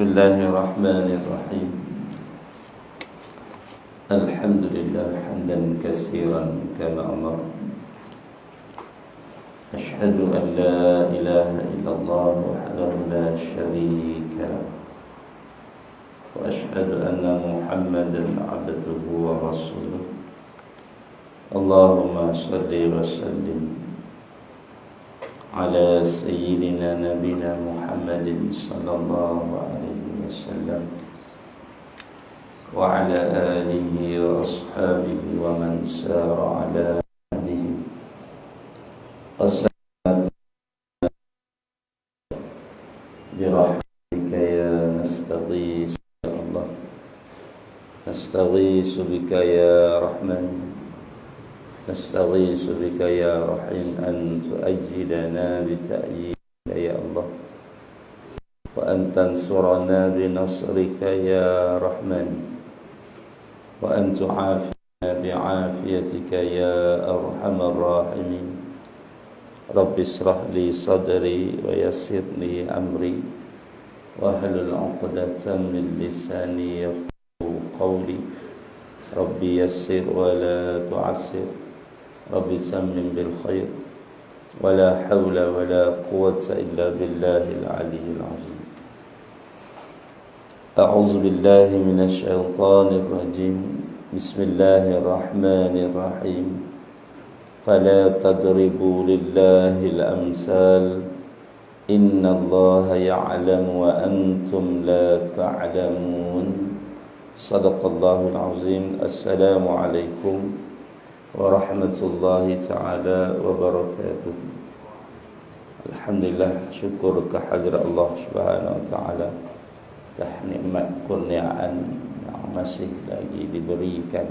Bismillahirrahmanirrahim. Alhamdulillah hamdan katsiran kama amar. Asyhadu an la ilaha illallah wahdahu la syarika lah. Wa asyhadu anna Muhammadan abduhu wa rasuluh. Allahumma shalli wa sallim ala sayyidina nabina Muhammadin sallallahu alaihi wasallam wa ala alihi wa ashabihi wa man sara ala hadihi. Assalamu birahmatika ya nastaghis ya Allah, nastaghis bika ya Rahman, نستغيث بك يا رحيم أن تؤجلنا بتأييدك يا الله، وأن تنصرنا بنصرك يا رحمن، وأن تعافينا بعافيتك يا أرحم الراحمين. رب اشرح لي صدري ويسر لي أمري واحلل عقدة من لساني يفقهوا قولي. ربي يسر ولا تعسر، ربي سمم بالخير، ولا حول ولا قوة إلا بالله العلي العظيم. أعوذ بالله من الشيطان الرجيم. بسم الله الرحمن الرحيم. فلا تضربوا لله الأمثال إن الله يعلم وأنتم لا تعلمون. صدق الله العظيم. السلام عليكم warahmatullahi ta'ala wabarakatuh. Alhamdulillah, syukur kehadirat Allah subhanahu wa ta'ala atas nikmat kurniaan yang masih lagi diberikan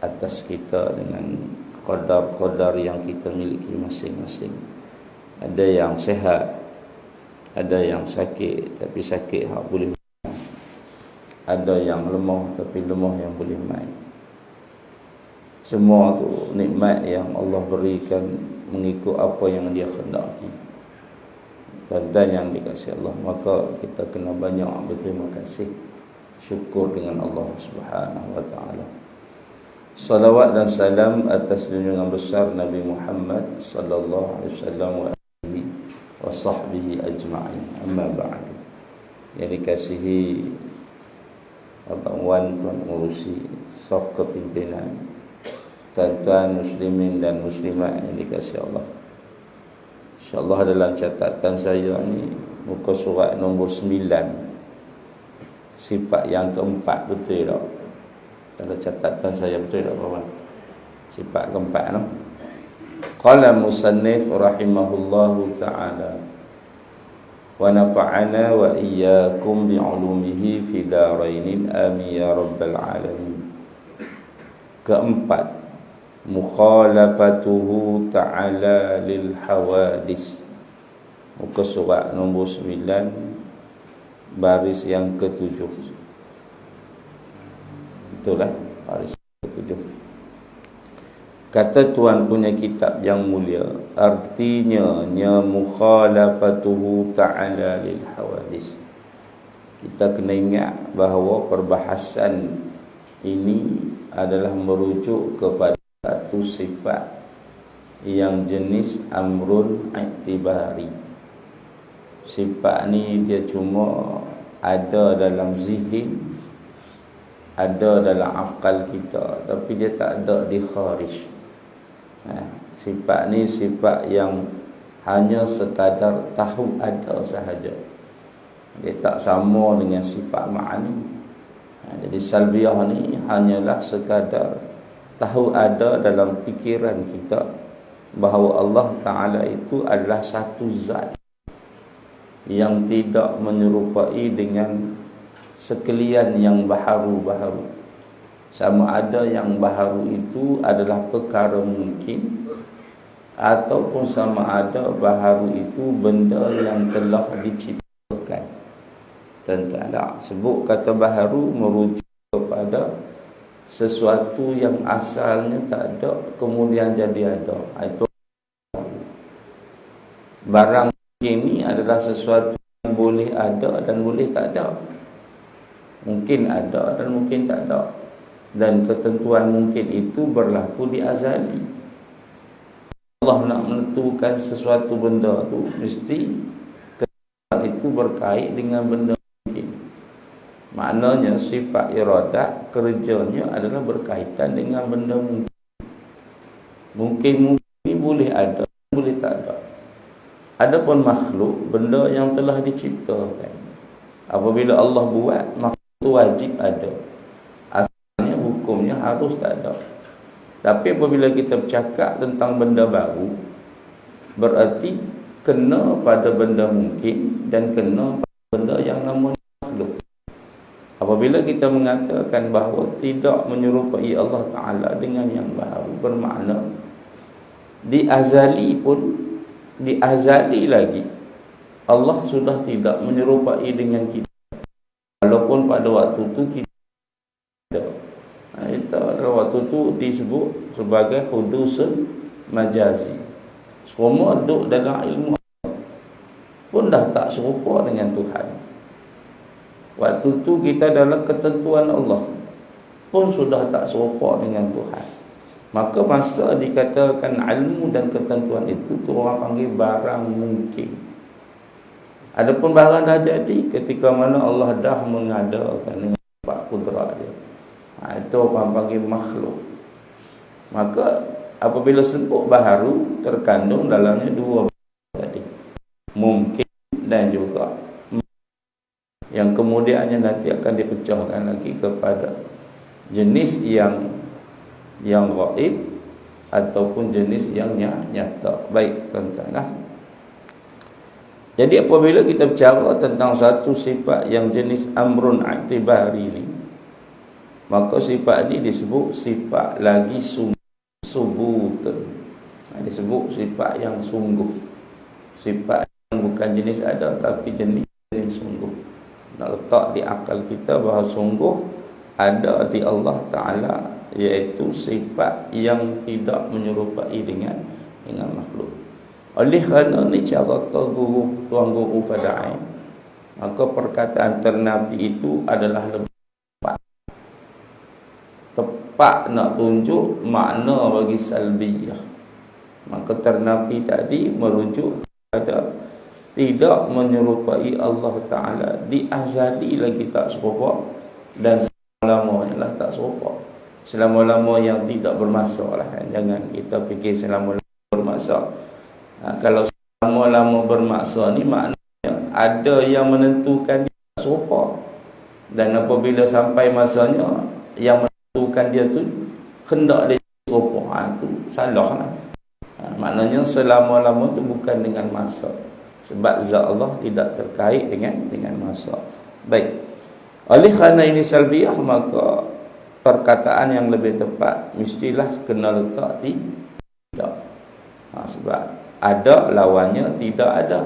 atas kita dengan qadar-qadar yang kita miliki masing-masing. Ada yang sehat, ada yang sakit tapi sakit yang boleh, ada yang lemah tapi lemah yang boleh main. Semua tu nikmat yang Allah berikan mengikut apa yang Dia kehendaki. Dan yang dikasihi Allah, maka kita kena banyak berterima kasih, syukur dengan Allah Subhanahu wa taala. Salawat dan salam atas junjungan besar Nabi Muhammad sallallahu alaihi wasallam wa alihi wa sahbihi ajma'in. Amma ba'd. Yang dikasihi abang wan, tuan ngurusi saf kepimpinan, tuan-tuan muslimin dan muslimat yang dikasihi Allah. InsyaAllah dalam catatan saya ni muka surat nombor 9, sifat yang keempat, betul tak? Dalam catatan saya betul tak kawan? Sifat keempat no? Qala musannif rahimahullahu ta'ala wa nafa'ana wa iyyakum bi'ulumihi fi darainin amin ya rabbal alamin. Keempat, mukhalafatuhu ta'ala lil hawadis. Muka surat nombor 9, baris yang ke-7. Itulah baris ke-7. Kata tuan punya kitab yang mulia, artinya mukhalafatuhu ta'ala lil hawadis. Kita kena ingat bahawa perbahasan ini adalah merujuk kepada satu sifat yang jenis amrun i'tibari. Sifat ni dia cuma ada dalam zihin, ada dalam akal kita, tapi dia tak ada di kharij. Sifat ni sifat yang hanya sekadar tahu ada sahaja. Dia tak sama dengan sifat ma'ani. Jadi salbiyah ni hanyalah sekadar tahu ada dalam fikiran kita bahawa Allah Ta'ala itu adalah satu zat yang tidak menyerupai dengan sekalian yang baharu-baharu. Sama ada yang baharu itu adalah perkara mungkin, ataupun sama ada baharu itu benda yang telah diciptakan. Tentu tak sebut kata baharu merujuk kepada sesuatu yang asalnya tak ada kemudian jadi ada. Itu barang ini adalah sesuatu boleh ada dan boleh tak ada. Mungkin ada dan mungkin tak ada. Dan ketentuan mungkin itu berlaku di azali. Allah nak menentukan sesuatu benda tu, mesti ketentuan itu berkait dengan benda mungkin. Maknanya sifat iradat kerjanya adalah berkaitan dengan benda mungkin. Mungkin ini boleh ada, boleh tak ada. Adapun makhluk, benda yang telah diciptakan, apabila Allah buat, maka itu wajib ada. Asalnya hukumnya harus tak ada. Tapi apabila kita bercakap tentang benda baru, berarti kena pada benda mungkin dan kena pada benda yang namanya makhluk. Apabila kita mengatakan bahawa tidak menyerupai Allah Ta'ala dengan yang baru, bermakna di azali pun, di azali lagi Allah sudah tidak menyerupai dengan kita, walaupun pada waktu itu kita ada. Itu pada waktu itu disebut sebagai hudusul majazi. Semua duduk dalam ilmu pun dah tak serupa dengan Tuhan. Waktu itu kita dalam ketentuan Allah pun sudah tak serupa dengan Tuhan. Maka masa dikatakan ilmu dan ketentuan itu, tu orang panggil barang mungkin. Adapun barang dah jadi ketika mana Allah dah mengadakan dengan sifat kudrat dia, itu orang panggil makhluk. Maka apabila sebut baharu, terkandung dalamnya dua tadi, mungkin dan juga yang kemudiannya nanti akan dipecahkan lagi kepada jenis yang gaib ataupun jenis yang nyata. Baik tuan-tuan. Jadi apabila kita bicara tentang satu sifat yang jenis amrun i'tibari ini, maka sifat ini disebut sifat lagi subut. Disebut sifat yang sungguh. Sifat yang bukan jenis ada tapi jenis sungguh. Nak letak di akal kita bahawa sungguh ada di Allah Ta'ala, iaitu sifat yang tidak menyerupai dengan makhluk. Oleh kerana ni cara Tuan Guru Fadail, maka perkataan ternabi itu adalah lebih tepat nak tunjuk makna bagi salbiyah. Maka ternabi tadi merujuk kepada tidak menyerupai Allah Ta'ala di azali lagi tak serupa, dan selama-lamanya lah tak serupa. Selama-lama yang tidak bermasa lah. Jangan kita fikir selama-lama bermasa. Kalau selama-lama bermasa ni maknanya ada yang menentukan dia tak serupa. Dan apabila sampai masanya, yang menentukan dia tu hendak dia serupa, itu salah lah. Maknanya selama-lama tu bukan dengan masa. Sebab zat Allah tidak terkait dengan masa. Baik. Oleh kerana ini salbiyah, maka perkataan yang lebih tepat mestilah kena letak tidak. Sebab ada lawannya tidak ada.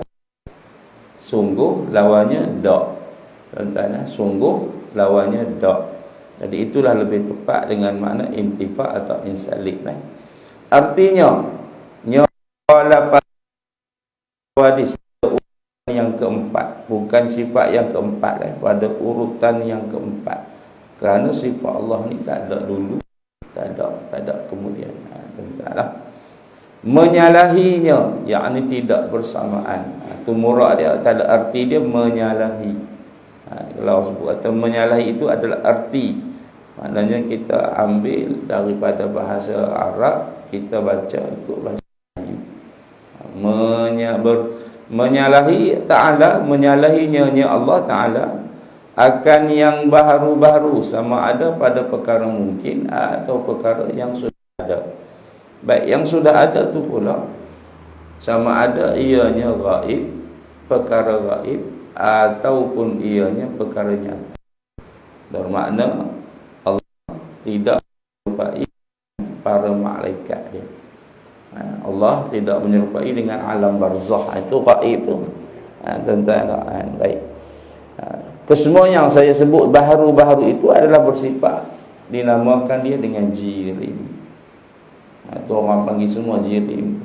Sungguh lawannya tak. Tuan-tuan, sungguh lawannya tak. Jadi itulah lebih tepat dengan makna intifa atau insalik. Artinya nyala wadis yang keempat, bukan sifat yang keempat pada urutan yang keempat. Kerana sifat Allah ni tak ada dulu, tak ada kemudian. Tentanglah menyalahinya, yakni tidak bersamaan. Itu murad dia, tak ada arti dia menyalahi. Kalau sebut atau menyalahi itu adalah arti. Maknanya kita ambil daripada bahasa Arab, kita baca ikut bahasa Melayu. Menyalahi Ta'ala, menyalahinya Allah Ta'ala akan yang baharu-baharu, sama ada pada perkara mungkin atau perkara yang sudah ada. Baik, yang sudah ada tu pula sama ada ianya gaib, perkara gaib, ataupun ianya perkara nyata. Bermakna Allah tidak menyerupai para malaikat dia. Allah tidak menyerupai dengan alam barzakh, itu gaib tu. Tuan-tuan, baik. Kesemua yang saya sebut baharu-baharu itu adalah bersifat, dinamakan dia dengan jirim. Itu orang panggil semua jirim.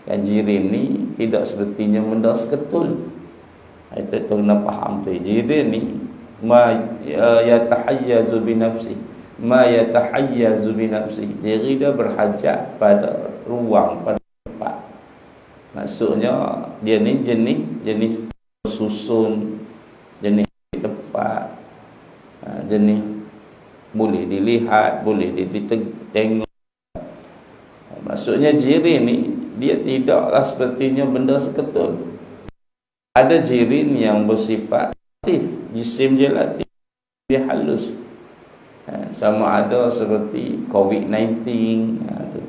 Kan jirim ni tidak sepertinya benda seketul. Itu kena faham tu. Jirin ni ma yatahayyazu bi nafsi, ma yatahayyazu bi nafsi. Diri dia berhajat pada ruang, pada tempat. Maksudnya dia ni jenis susun, jenis tempat, jenis boleh dilihat, boleh ditengok. Maksudnya jirin ni dia tidaklah sepertinya benda seketul. Ada jirin yang bersifat latif, jisim dia latif, dia halus. Sama ada seperti COVID-19 tu.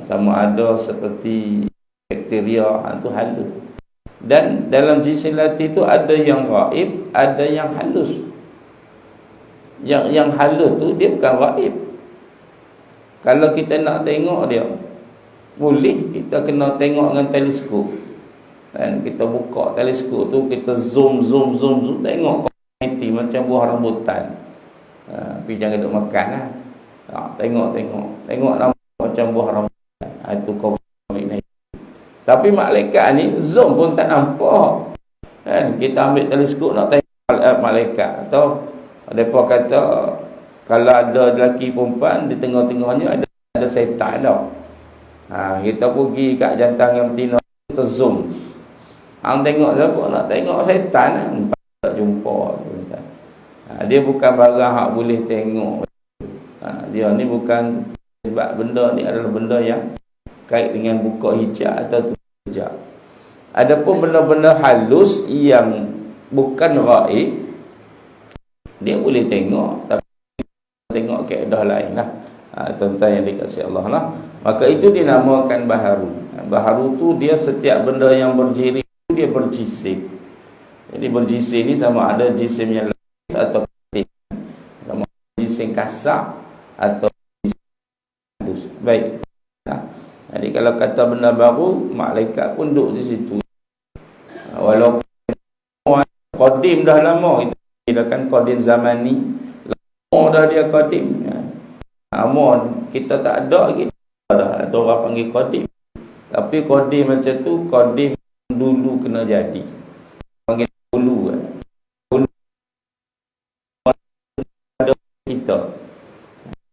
Sama ada seperti bakteria tu halus. Dan dalam jisim latif tu ada yang gaib, ada yang halus. Yang halus tu dia bukan gaib. Kalau kita nak tengok dia, boleh kita kena tengok dengan teleskop. Dan kita buka teleskop tu, kita zoom tengok COVID-19 macam buah rambutan. Tapi jangan duk makan lah. Tengok nama macam buah rambutan. Itu COVID-19. Tapi malaikat ni zoom pun tak nampak. Kan kita ambil teleskop nak tengok malaikat. Atau mereka kata kalau ada lelaki perempuan di tengah-tengahnya ada setan tau. Kita pergi kat jantan yang betina, kita zoom. Hang tengok siapa? Nak tengok setan lah. Tak jumpa. Dia bukan barang hak boleh tengok. Dia ni bukan, sebab benda ni adalah benda yang kait dengan buka hijab atau tutup hijab. Adapun benda-benda halus yang bukan gaib, dia boleh tengok, tapi tengok kaedah lain lah. Tuan-tuan yang dikasihi Allah lah. Maka itu dinamakan baharu. Baharu tu dia setiap benda yang berjiri dia berjisim. Jadi berjisim ni sama ada jisim yang latif atau latif, sama jisim kasar atau jisim halus. Baik. Jadi kalau kata benda baru, malaikat pun duduk di situ. Walaupun qadim dah lama, kita kirakan qadim zaman ni, lama dah dia qadim. Lama kita tak ada lagi dah, atau orang panggil qadim. Tapi qadim macam tu, qadim dulu kena jadi. Panggil dulu kan. Dulu ada kita.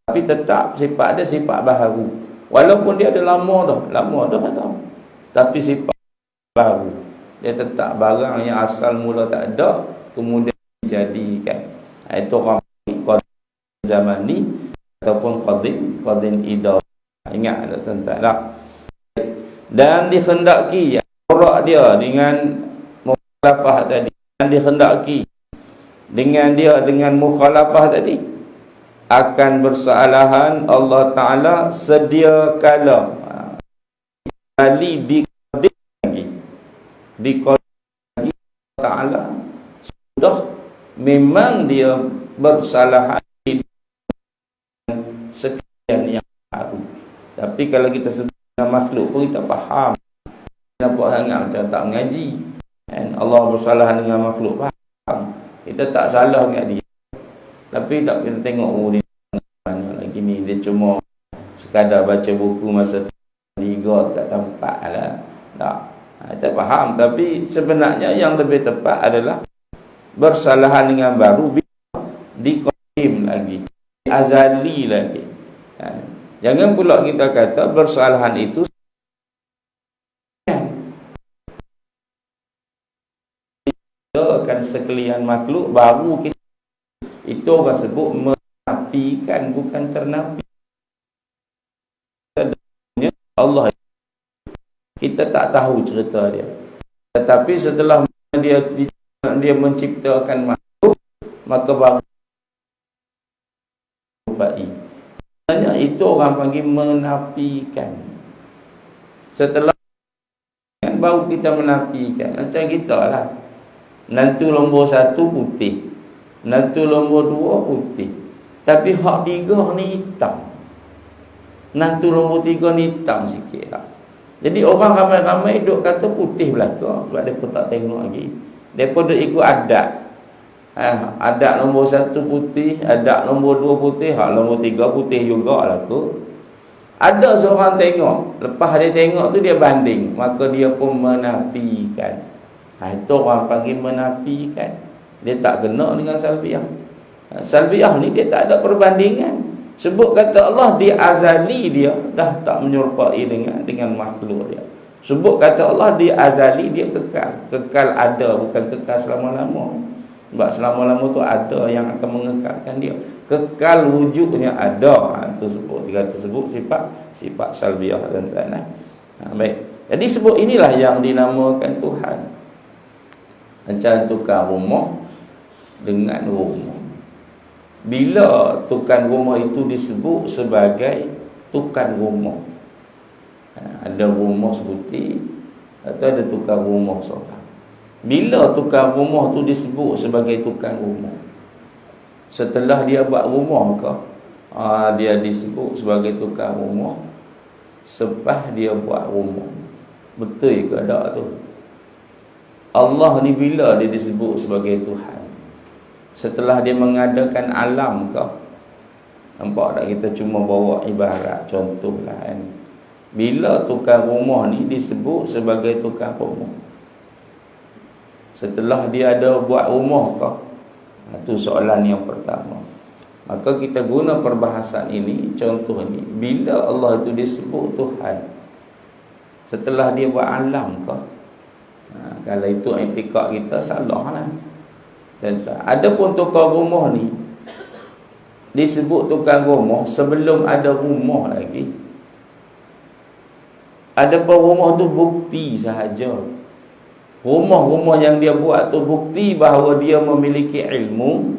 Tapi tetap sifat dia sifat baharu. Walaupun dia ada lama dah ada. Tapi sifat baru. Dia tetap barang yang asal mula tak ada, kemudian dijadikan. Itu orang qadim zaman ni ataupun qadim idah. Ingat tak tuan-tuan tak? Dan dikhendaki orang dia dengan mukhalafah tadi, dan dikhendaki dengan mukhalafah tadi akan bersalahan Allah Ta'ala sedia kala kali dikodik lagi Allah Ta'ala sudah memang dia bersalahan sekian yang baru. Tapi kalau kita sebut makhluk pun kita faham. Nampak sangat macam tak mengaji. Dan Allah bersalahan dengan makhluk, faham. Kita tak salah dengan dia. Tapi tak kita tengok dia mana lagi ni, dia cuma sekadar baca buku masa tiga kat tempat lah. Tak. Kita faham. Tapi sebenarnya yang lebih tepat adalah bersalahan dengan baru, diqadim lagi, azali lagi. Jangan pula kita kata bersalahan itu akan sekalian makhluk baru kita. Itu orang sebut menafikan, bukan ternafi. Allah, kita tak tahu cerita dia. Tetapi setelah dia menciptakan makhluk, maka baru sebenarnya itu orang panggil menafikan. Setelah baru kita menafikan. Macam kita lah, nanti nombor 1 putih, nanti nombor 2 putih, tapi hak 3 ni hitam, nanti nombor 3 ni hitam sikit lah. Jadi orang ramai-ramai duk kata putih belaka, sebab mereka tak tengok lagi. Mereka duk ikut adat. Adat nombor 1 putih, adat nombor 2 putih, hak nombor 3 putih juga lah tu. Ada seorang tengok, lepas dia tengok tu dia banding, maka dia pun menafikan. Itu orang panggil menafikan. Dia tak kena dengan salbiah. Salbiah ni dia tak ada perbandingan. Sebut kata Allah dia azali, dia dah tak menyerupai dengan makhluk dia. Sebut kata Allah dia azali, dia kekal. Kekal ada, bukan kekal selama-lama. Sebab selama-lama tu ada yang akan mengekalkan dia. Kekal wujudnya ada. Itu sebut, dia kata sebut sifat salbiah dan tuan. Baik. Jadi sebut inilah yang dinamakan Tuhan. Macam tukar rumah dengan rumah. Bila tukang rumah itu disebut sebagai tukang rumah, ada rumah sebuti atau ada tukang rumah seorang. Bila tukang rumah tu disebut sebagai tukang rumah, setelah dia buat rumah ke, dia disebut sebagai tukang rumah selepas dia buat rumah. Betul ke tak tu? Allah ni bila dia disebut sebagai Tuhan? Setelah dia mengadakan alam ke? Nampak tak, kita cuma bawa ibarat contohlah kan. Bila tukang rumah ni disebut sebagai tukang rumah? Setelah dia ada buat rumah ke? Itu soalan yang pertama. Maka kita guna perbahasan ini, contoh ni, bila Allah itu disebut Tuhan setelah dia buat alam ke? Kalau itu i'tikad kita salah lah. Adapun tukang rumah ni disebut tukang rumah sebelum ada rumah lagi. Adapun rumah tu bukti sahaja. Rumah-rumah yang dia buat tu bukti bahawa dia memiliki ilmu,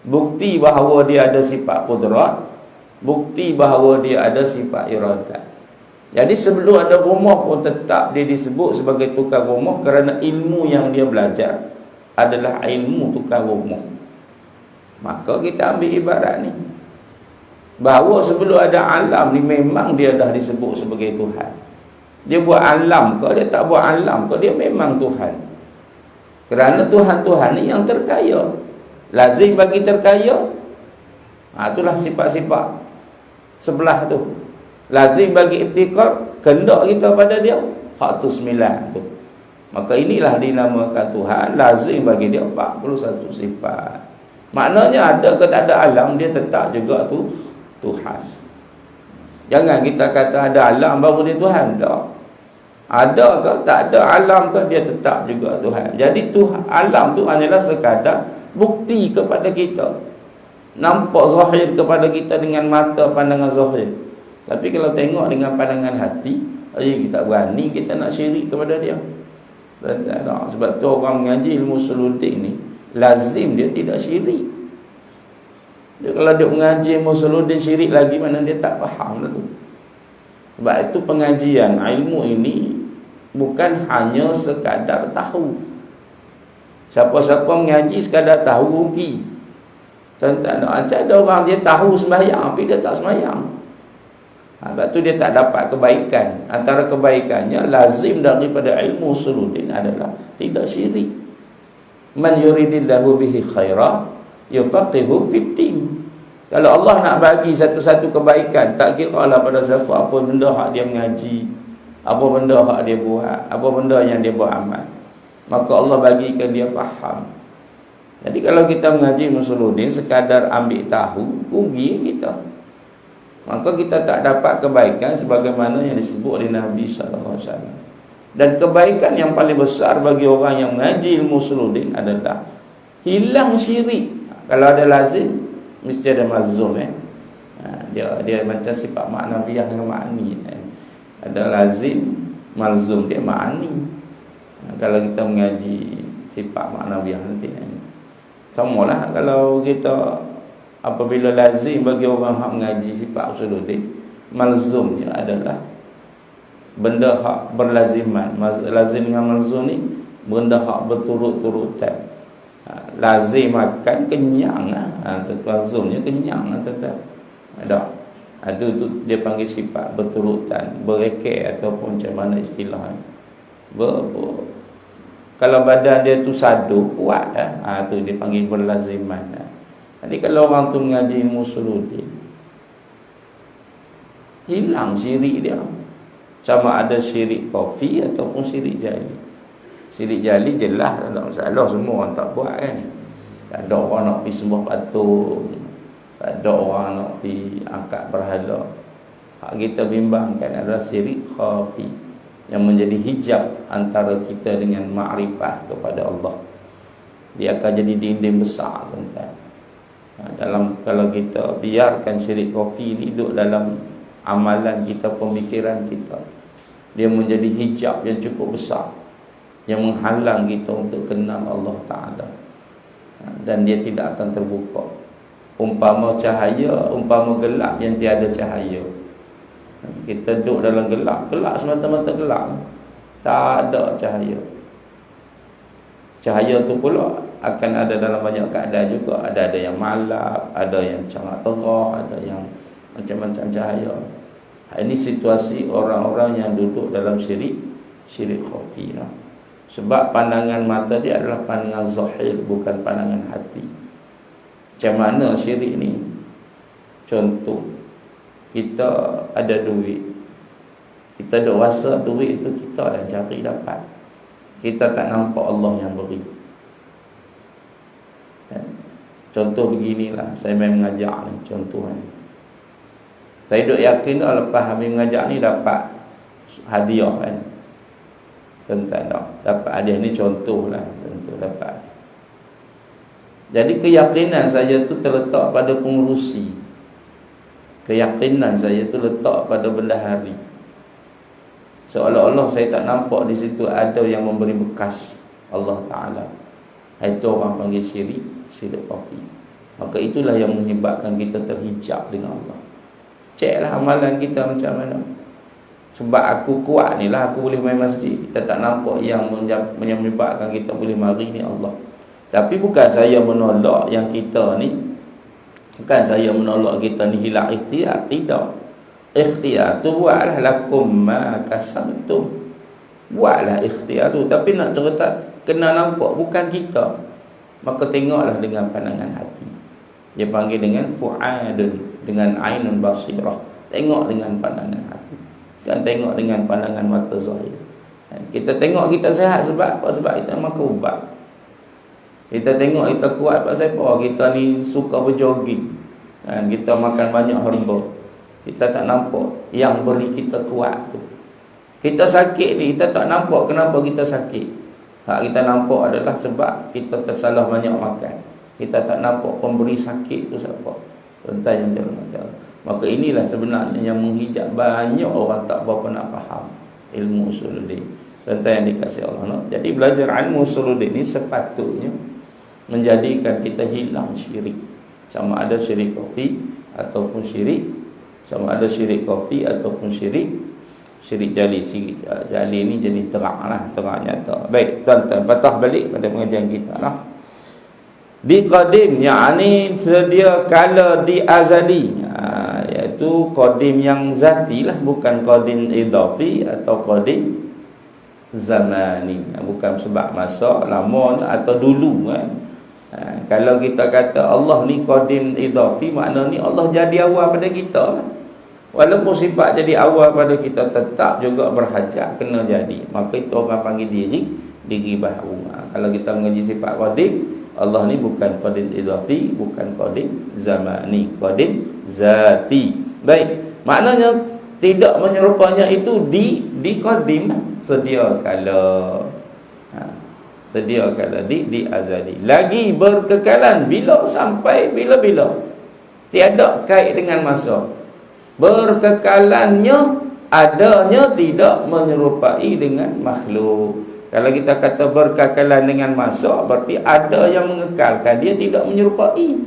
bukti bahawa dia ada sifat qudrat, bukti bahawa dia ada sifat iradat. Jadi sebelum ada rumah pun tetap dia disebut sebagai tukang rumah kerana ilmu yang dia belajar adalah ilmu tukang rumah. Maka kita ambil ibarat ni, bahawa sebelum ada alam ni memang dia dah disebut sebagai Tuhan. Dia buat alam ke, dia tak buat alam ke, dia memang Tuhan. Kerana Tuhan-Tuhan ni yang terkaya, lazim bagi terkaya. Itulah sifat-sifat sebelah tu. Lazim bagi iftikar, kendak kita pada dia, hak tu 9 tu. Maka inilah dinamakan Tuhan. Lazim bagi dia 41 sifat. Maknanya ada ke tak ada alam, dia tetap juga tu Tuhan. Jangan kita kata ada alam baru dia Tuhan. Tak. Ada ke tak ada alam ke, dia tetap juga Tuhan. Jadi Tuhan, alam tu hanyalah sekadar bukti kepada kita, nampak zahir kepada kita dengan mata pandangan zahir. Tapi kalau tengok dengan pandangan hati, kita berani kita nak syirik kepada dia. Tak. Sebab tu orang mengaji ilmu suludin ni lazim dia tidak syirik. Dia kalau dia mengaji ilmu suludin syirik lagi, mana dia tak faham lah tu. Sebab itu pengajian ilmu ini bukan hanya sekadar tahu. Siapa-siapa mengaji sekadar tahu rugi. Tak ada orang dia tahu sembahyang tapi dia tak sembahyang. Sebab tu dia tak dapat kebaikan. Antara kebaikannya lazim daripada ilmu suludin adalah tidak syirik. Man yuridillahu bihi khaira yufaqihu fiddin. Kalau Allah nak bagi satu-satu kebaikan, tak kira lah pada siapa, apa benda hak dia mengaji, apa benda hak dia buat, apa benda yang dia buat amal, maka Allah bagikan dia faham. Jadi kalau kita mengaji suludin sekadar ambil tahu, rugi kita. Maka kita tak dapat kebaikan sebagaimana yang disebut oleh Nabi SAW. Dan kebaikan yang paling besar bagi orang yang mengaji ilmu suludin adalah hilang syirik. Kalau ada lazim, mesti ada malzum. Dia macam sifat ma'nawiyah dengan ma'ani. Ada lazim, malzum, dia ma'ani. Kalau kita mengaji sifat ma'nawiyah nanti, samalah kalau kita apabila lazim bagi orang hak mengaji sifat usuluddin, malzumnya adalah benda hak berlaziman. Lazim dengan malzum ni benda hak berturut-turutan. Lazim makan kenyang lah, malzumnya kenyang lah tetap. Ada. Itu dia panggil sifat berturutan, berekek ataupun macam mana istilahnya. Kalau badan dia tu sadu, kuat lah. Tu dia panggil berlaziman. Jadi kalau orang tu mengaji ilmu suludin, hilang syirik dia. Sama ada syirik kafi ataupun syirik jahili. Syirik jali jelas tak ada masalah, semua orang tak buat kan. Tak ada orang nak pergi sembah patung, tak ada orang nak pergi angkat berhala. Hak kita bimbangkan adalah syirik khafi, yang menjadi hijab antara kita dengan makrifah kepada Allah. Dia akan jadi dinding besar, tuan-tuan. Dalam kalau kita biarkan syirik khafi ni duduk dalam amalan kita, pemikiran kita, dia menjadi hijab yang cukup besar, yang menghalang kita untuk kenal Allah Ta'ala, dan dia tidak akan terbuka. Umpama cahaya, umpama gelap yang tiada cahaya. Kita duduk dalam gelap, gelap semata-mata gelap, tak ada cahaya. Cahaya tu pula akan ada dalam banyak keadaan juga. Ada yang malap, ada yang sangat terang, ada yang macam-macam cahaya. Ini situasi orang-orang yang duduk dalam syirik khafi. Sebab pandangan mata dia adalah pandangan zahir, bukan pandangan hati. Macam mana syirik ni? Contoh, kita ada duit, kita ada rasa duit itu kita dah cari dapat, kita tak nampak Allah yang beri. Contoh beginilah, saya main mengajar ni, contoh ni. Saya duk yakin dah lepas habis mengajar ni dapat hadiah kan. Tentang tak dapat hadiah ni, contoh lah, contoh dapat. Jadi keyakinan saya tu terletak pada pengurusi, keyakinan saya tu letak pada bendahari. Seolah-olah saya tak nampak di situ ada yang memberi bekas Allah Ta'ala. Itu orang panggil syirik khafi. Maka itulah yang menyebabkan kita terhijab dengan Allah. Ceklah amalan kita macam mana. Sebab aku kuat ni lah aku boleh main masjid. Kita tak nampak yang menyebabkan kita boleh mari ni Allah. Tapi bukan saya menolak yang kita ni, bukan saya menolak kita ni hilang ikhtiar. Tidak. Ikhtiar tu buatlah, lakum ma kasabtum. Buatlah ikhtiar tu. Tapi nak cerita, kena nampak bukan kita. Maka tengoklah dengan pandangan hati. Dia panggil dengan fu'adun, dengan ainun basirah. Tengok dengan pandangan hati, kan tengok dengan pandangan mata zahir. Kita tengok kita sihat sebab apa? Sebab kita makan ubat. Kita tengok kita kuat sebab apa? Kita ni suka berjoging, kita makan banyak herba. Kita tak nampak yang beri kita kuat tu. Kita sakit ni, kita tak nampak kenapa kita sakit. Hak kita nampak adalah sebab kita tersalah banyak makan. Kita tak nampak pemberi sakit tu siapa. Tuan-tuan yang dirahmati. Maka inilah sebenarnya yang menghijab banyak orang tak berapa nak faham ilmu usuluddin. Tuan-tuan yang dikasihi Allah, no? Jadi belajar ilmu usuluddin ni sepatutnya menjadikan kita hilang syirik. Sama ada syirik khafi ataupun syirik, sama ada syirik khafi ataupun syirik jali. Syirik jali ni jadi teranglah, terang nyata. Baik, tuan-tuan, patah balik pada pengajian kita lah. Di qadim, yakni sedia kala di azali, iaitu qadim yang zati lah, bukan qadim idafi atau qadim zamani, bukan sebab masa lamanya atau dulu kan. Kalau kita kata Allah ni qadim idafi, maknanya Allah jadi awal pada kita lah. Walaupun sifat jadi awal pada kita, tetap juga berhajat kena jadi. Maka itu orang panggil diri baru. Kalau kita mengaji sifat qadim, Allah ni bukan qadim idafi, bukan qadim zamani, qadim zati. Baik, maknanya tidak menyerupanya itu di qadim sedia kala. Sedia kala di azali. Lagi berkekalan bila sampai bila-bila. Tiada kait dengan masa. Berkekalannya adanya tidak menyerupai dengan makhluk. Kalau kita kata berkekalan dengan masa, berarti ada yang mengekalkan dia, tidak menyerupai.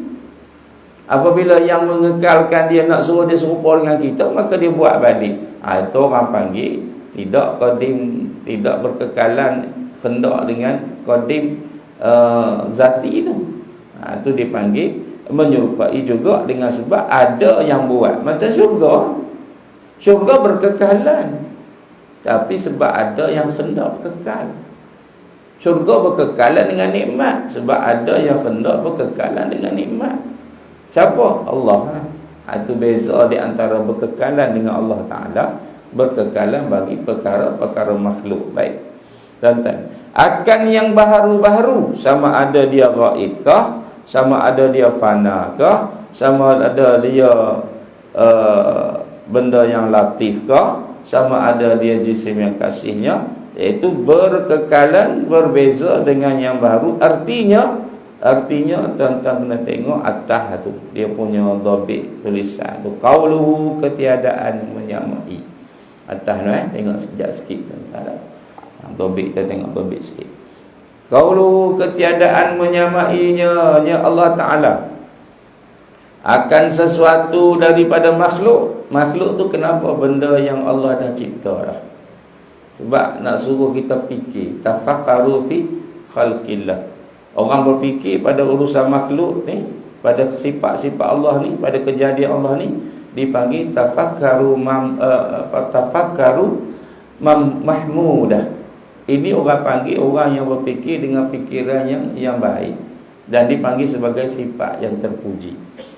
Apabila yang mengekalkan dia nak suruh dia serupa dengan kita, maka dia buat balik. Itu orang panggil tidak qadim, tidak berkekalan hendak dengan qadim zati itu. Itu dipanggil menyerupai juga dengan sebab ada yang buat. Macam syurga. Syurga berkekalan, tapi sebab ada yang hendak kekal. Syurga berkekalan dengan nikmat, sebab ada yang hendak berkekalan dengan nikmat. Siapa? Allah. Itu beza di antara berkekalan dengan Allah Ta'ala, berkekalan bagi perkara-perkara makhluk. Baik. Tuan-tuan, akan yang baharu-baharu, sama ada dia ghaib kah, sama ada dia fana kah, sama ada dia benda yang latif kah, sama ada dia jisim yang kasihnya, iaitu berkekalan, berbeza dengan yang baru. Artinya tuan-tuan kena tengok atas tu, dia punya dhabit tulisan tu, qauluhu, ketiadaan menyamai. Atas tu tengok sekejap sikit tuan-tuan. Dhabit kita tengok dhabit sikit. Qauluhu, ketiadaan menyamainya Allah Ta'ala akan sesuatu daripada makhluk. Makhluk tu kenapa? Benda yang Allah dah cipta dah. Sebab nak suruh kita fikir, tafakkaru fi khalqillah. Orang berfikir pada urusan makhluk ni, pada sifat-sifat Allah ni, pada kejadian Allah ni, dipanggil tafakkaru mahmudah. Ini orang panggil orang yang berfikir dengan fikiran yang baik, dan dipanggil sebagai sifat yang terpuji.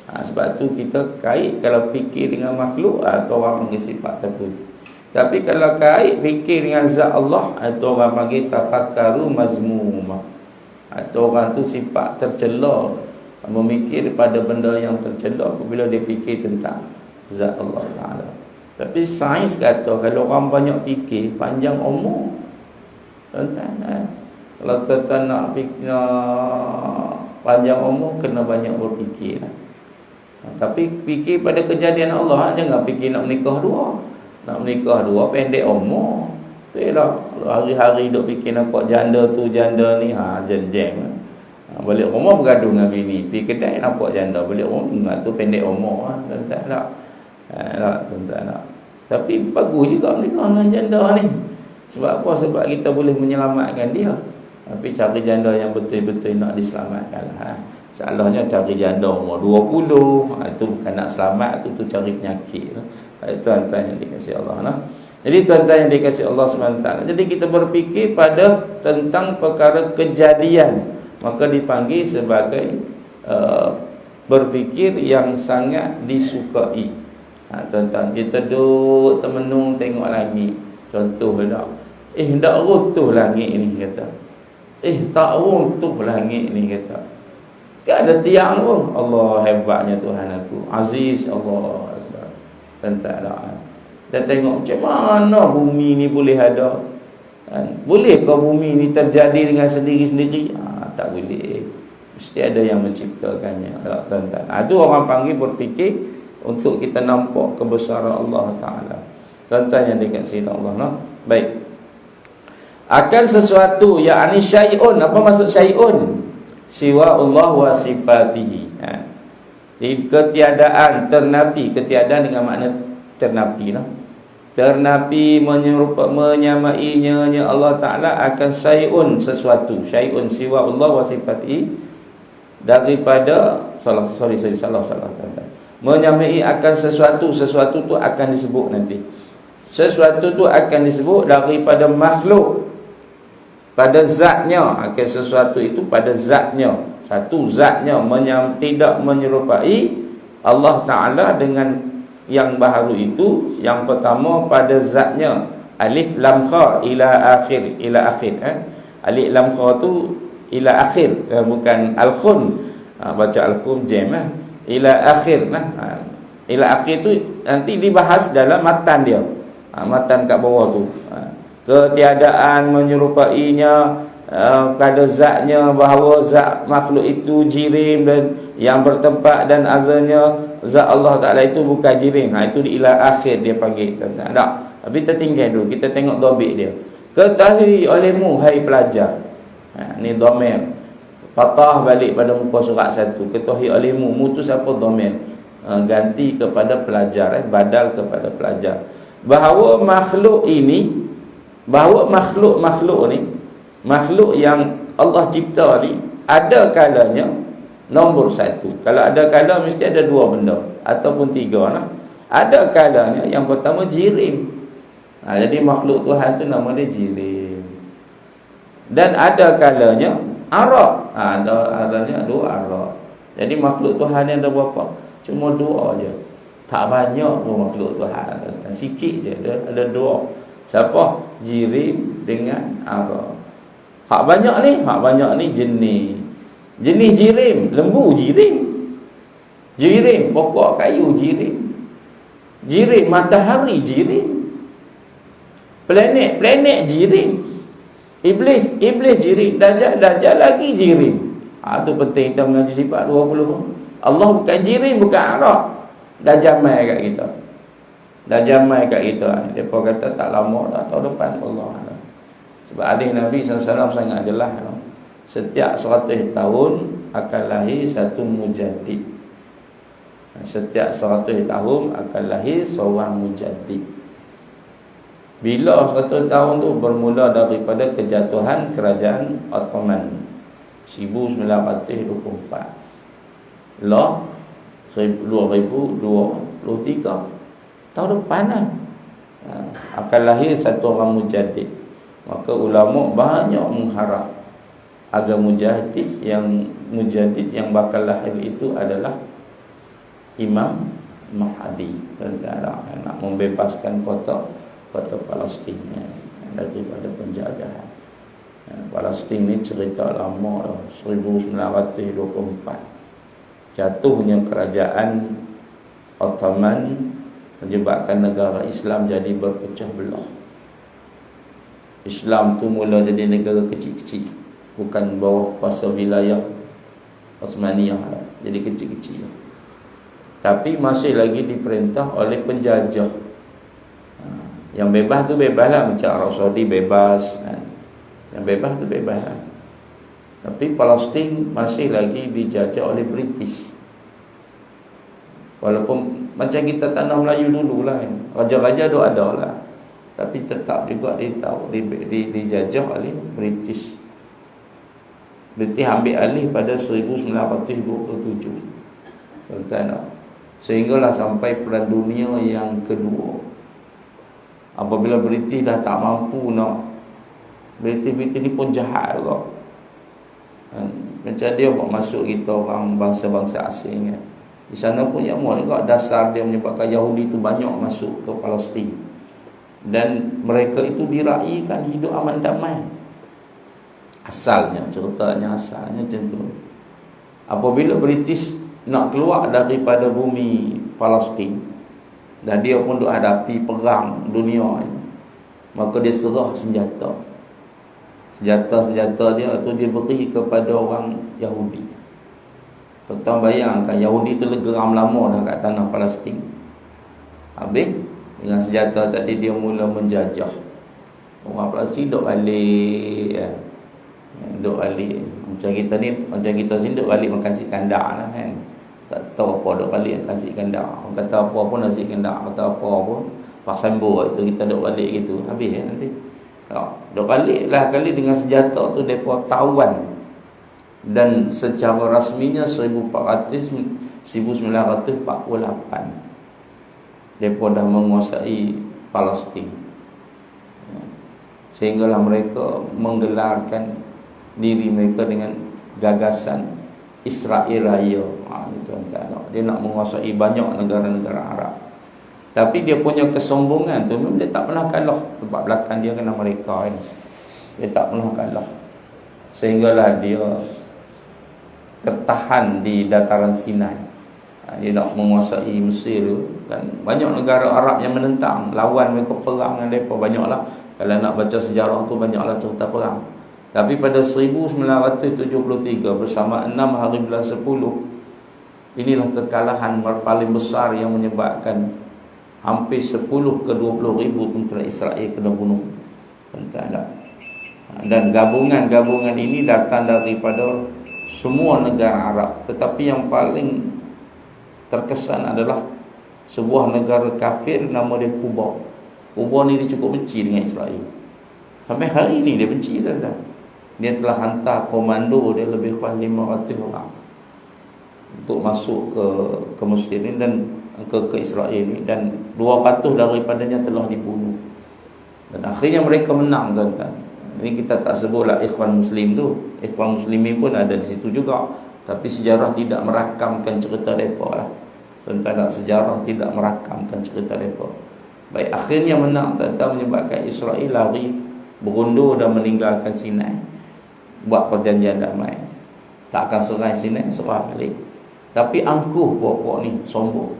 Sebab tu kita kait kalau fikir dengan makhluk, atau orang panggil sifat terpuji. Tapi kalau kait fikir dengan zat Allah, atau orang panggil tafakkaru mazmumah, atau orang tu sifat tercela, memikir pada benda yang tercela apabila dia fikir tentang zat Allah Ta'ala. Tapi sains kata kalau orang banyak fikir, panjang umur. Tuan-tuan, kalau tuan-tuan nak panjang umur, kena banyak berfikir. Tapi fikir pada kejadian Allah, jangan fikir nak menikah dua. Nak menikah dua pendek umur. Tu lah, hari-hari duk fikir nampak janda tu janda ni, jeng-jeng. Balik rumah bergaduh dengan bini, pergi kedai nampak janda, balik rumah tu pendek umur. Tuan-tuan tak? Tuan-tuan tak? Tapi bagus juga menikah dengan janda ni. Sebab apa? Sebab kita boleh menyelamatkan dia. Tapi cari janda yang betul-betul nak diselamatkan. Salahnya cari janda umur 20, itu bukan nak selamat, itu cari penyakit. Tuan-tuan yang dikasihi Allah. Jadi tuan-tuan yang dikasihi Allah SWT, jadi kita berfikir pada tentang perkara kejadian, maka dipanggil sebagai berfikir yang sangat disukai. Tuan-tuan, kita duduk termenung tengok langit. Contoh tak? Tak runtuh langit ni kata. Tak runtuh langit ni kata. Tak ada tiang pun. Allah hebatnya Tuhan aku. Aziz Allah. Tuan-tuan tak? Dan tengok macam mana bumi ni boleh ada. Bolehkah bumi ni terjadi dengan sendiri-sendiri? Tak boleh. Mesti ada yang menciptakannya. Tuan-tuan. Itu orang panggil berfikir untuk kita nampak kebesaran Allah Ta'ala. Tuan-tuan yang dikasihi Allah. Baik. Akan sesuatu, yakni syai'un. Apa maksud syai'un? Siwa Allah wa sifatihi. Ketiadaan, ternapi. Ketiadaan dengan makna ternapi. Ternapi menyamainya Allah Ta'ala akan syai'un, sesuatu. Syai'un siwa Allah wa sifatihi. Daripada salah. Menyamai akan sesuatu. Sesuatu tu akan disebut nanti. Sesuatu tu akan disebut daripada makhluk, pada zatnya. Sesuatu itu pada zatnya. Satu zatnya tidak menyerupai Allah Ta'ala dengan yang baharu itu. Yang pertama pada zatnya. Alif lam kha ila akhir. Alif lam kha tu ila akhir, bukan al-khun. Baca al-khun jam ila akhir. Ila akhir tu nanti dibahas dalam matan dia. Matan kat bawah tu. Ketiadaan menyerupainya pada zatnya, bahawa zat makhluk itu jirim dan yang bertempat dan azalnya zat Allah Ta'ala itu bukan jirim. Itu di ila akhir dia panggil. Tak. Tapi kita tinggal dulu, kita tengok dhabit dia. Ketahui olehmu hai pelajar. Ni dhamir. Patah balik pada muka surat 1. Ketahui olehmu, mu tu siapa? Dhamir. Ganti kepada pelajar, badal kepada pelajar. Bahawa makhluk ini, bahawa makhluk ni, makhluk yang Allah cipta ni, ada kalanya nombor 1. Kalau ada kala mesti ada 2 benda ataupun 3 lah. Ada kalanya yang pertama jirim. Jadi makhluk Tuhan tu nama dia jirim. Dan ada kalanya arak. Adanya 2 arak. Jadi makhluk Tuhan ni ada berapa? Cuma 2 je. Tak banyak pun makhluk Tuhan. Sikit je, ada 2. Siapa? Jirim dengan ara. Hak banyak ni jenis. Jenis jirim, lembu jirim. Jirim pokok kayu jirim. Jirim matahari jirim. Planet jirim. Iblis jirim. Dajjal lagi jirim. Tu penting kita mengaji sifat 20. Allah bukan jirim, bukan arak. Dah jamai kat kita. Depa kata tak lama dah tahun depan Allah. Sebab hadis Nabi SAW sangat jelas. Setiap 100 tahun akan lahir satu mujaddid. Setiap 100 tahun akan lahir seorang mujaddid. Bila 100 tahun tu bermula daripada kejatuhan kerajaan Ottoman 1924. Lah 2023 tahun depan akan lahir satu orang mujaddid. Maka ulama banyak mengharap agar mujaddid yang bakal lahir itu adalah Imam Mahdi yang nak membebaskan kota Palestin daripada penjajahan. Palestin ni cerita lama 1924. Jatuhnya kerajaan Ottoman menyebabkan negara Islam jadi berpecah belah. Islam tu mula jadi negara kecil-kecil, bukan bawah kuasa wilayah Osmaniyah, jadi kecil-kecil. Tapi masih lagi diperintah oleh penjajah. Yang bebas tu bebas lah, macam Arab Saudi bebas kan? Yang bebas tu bebas lah. Tapi Palestin masih lagi dijajah oleh British. Walaupun macam kita tanah Melayu dulu lah kan? Raja-raja tu ada lah, tapi tetap juga dijajah oleh British. British ambil alih pada 1927. Tuan-tuan, sehinggalah sampai Perang Dunia yang kedua. Apabila British dah tak mampu nak, British ni pun jahat juga. Macam dia buat masuk kita orang bangsa-bangsa asing kan. Di sana pun yang juga dasar dia menyebabkan Yahudi itu banyak masuk ke Palestin. Dan mereka itu diraihkan hidup aman damai. Ceritanya asalnya macam tu. Apabila British nak keluar daripada bumi Palestin, dan dia pun duk hadapi perang dunia ni, maka dia serah senjata dia tu dia beri kepada orang Yahudi. Tuan-tuan bayangkan, Yahudi tu geram lama dah kat tanah Palestin. Habis dengan senjata tadi dia mula menjajah. Orang Palestin duk balik macam kita sini duk balik makan nasi kandar lah kan. Tak tahu apa duk balik makan nasi kandar. Orang kata apa pun nasi kandar, kata apa pun Pasambo itu kita duk balik gitu. Habis nanti duk balik lah kali dengan senjata tu depa tawan. Dan secara rasminya 1948 mereka dah menguasai Palestin. Sehinggalah mereka menggelarkan diri mereka dengan gagasan Israel Raya. Dia nak menguasai banyak negara-negara Arab. Tapi dia punya kesombongan tu, dia tak pernah kalah. Sebab belakang dia kena mereka kan. Dia tak pernah kalah. Sehinggalah dia tertahan di dataran Sinai. Dia nak menguasai Mesir kan. Banyak negara Arab yang menentang, lawan mereka, perang dengan mereka banyaklah. Kalau nak baca sejarah tu banyaklah cerita perang. Tapi pada 1973 bersama 6 hari bulan 10, inilah kekalahan paling besar yang menyebabkan hampir 10 ke 20 ribu tentera Israel kena bunuh. Dan gabungan-gabungan ini datang daripada semua negara Arab. Tetapi yang paling terkesan adalah sebuah negara kafir nama dia Kuba. Kuba ni dia cukup benci dengan Israel. Sampai hari ini dia benci dah. Dia telah hantar komando dia lebih kurang 500 orang untuk masuk ke Mesir ni dan ke Israel ni, dan 200 daripadanya telah dibunuh. Dan akhirnya mereka menang, tuan-tuan. Ini kita tak sebutlah Ikhwan Muslim tu. Ikhwan Muslimin pun ada di situ juga. Tapi sejarah tidak merakamkan cerita mereka lah. Tuan-tuan, sejarah tidak merakamkan cerita mereka. Baik, akhirnya menang, tetap menyebabkan Israel lari berundur dan meninggalkan Sinai, buat perjanjian damai. Tak akan serang Sinai, serang balik. Tapi angkuh puak-puak ni, sombong.